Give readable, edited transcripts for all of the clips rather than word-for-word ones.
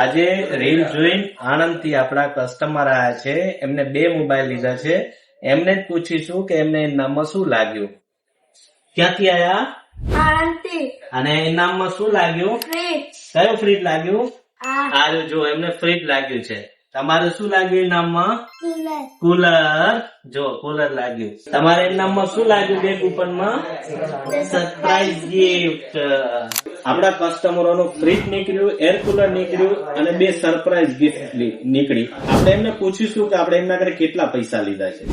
આજે રીલ જોઈને આણંદ થી આપણા કસ્ટમર આયા છે, એમને 2 મોબાઈલ લીધા છે. એમને જ પૂછીશું કે એમને ઇનામમાં શું લાગ્યું. ક્યાંથી આયા? આણંદથી. અને ઇનામમાં શું લાગ્યું? ફ્રીજ. કયું ફ્રીજ લાગ્યું? આ આ જો એમને ફ્રીજ લાગ્યું છે. તમારે શું લાગ્યું ઇનામમાં? કુલર. કુલર. જો કુલર લાગ્યું. તમારે ઇનામમાં શું લાગ્યું? 2 કૂપનમાં સરપ્રાઈઝ ગિફ્ટ. આપણા કસ્ટમરોનું ફ્રીજ નીકળ્યું, એર કુલર નીકળ્યું અને 2 સરપ્રાઈઝ ગિફ્ટ નીકળી. આપણે એમને પૂછીશું કે આપણે એમના ઘરે કેટલા પૈસા લીધા છે.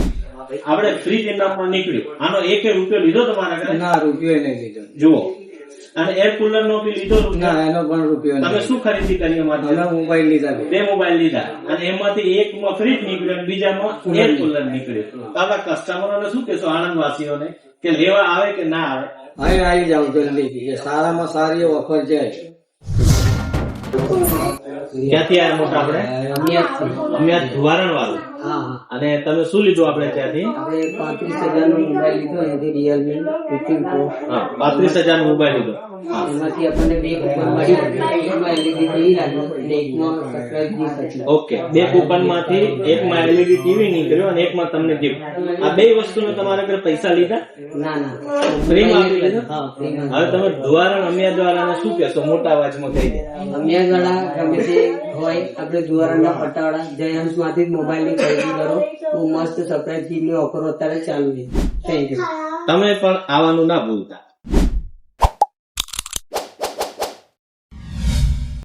આપણે ફ્રીજ ઇનામમાં નીકળ્યું. આનો 1 રૂપિયો લીધો તમારા ઘરે? ના, રૂપિયો નહીં લીધો. જુઓ, અને એર કુલર નો બી લીધો રૂપિયો? ના, એનો પણ રૂપિયો તમે નહીં. શું ખરીદી કરી એમાંથી? અમે મોબાઈલ લીધા. 2 મોબાઈલ લીધા અને એમાંથી એકમાં ફ્રીજ નીકળ્યું અને બીજામાં એર કુલર નીકળ્યું. તો આપણા કસ્ટમરોને શું કહેશો, આણંદ વાસીઓને, કે લેવા આવે કે ના આવે? હવે આવી જાવ જલ્દી. એ સારામાં સારી ઓફર છે. ક્યાંથી આવ્યા મોટા આપણે? અમે આ ધુવારણ વાળું. હા, અને તમે શું લીધું આપણે ત્યાંથી? આપણે 35,000 નો મોબાઈલ લીધો એથી Realme 15 Pro. હા, 35,000 નો મોબાઈલ લીધો. હા, એમાંથી આપણને 2 કૂપન મળી. એકમાં LED TV લાગ્યું અને એકમાં સરપ્રાઈઝ ગિફ્ટ હતી. ઓકે, 2 કૂપન માંથી એકમાં LED ટીવી નીકળ્યો અને એકમાં તમને ગિફ્ટ. આ 2 વસ્તુનો તમારા ઘરે પૈસા લીધા? ના, ફ્રીમાં આપી દીધા? હા, ફ્રીમાં. હવે તમે ધુવારણ અમિયાદવાળાને શું કહેશો? મોટા અવાજમાં કહી દે. અમે ગળા ગમે તે હોય આપણે જુવારના પટાવાળા જયહંસ માંથી જ મોબાઈલ ની ખરીદી કરો. બહુ મસ્ત સરપ્રાઈઝ ગિફ્ટની ઓફરો અત્યારે ચાલુ છે. Thank you. તમે પણ આવવાનું ના ભૂલતા.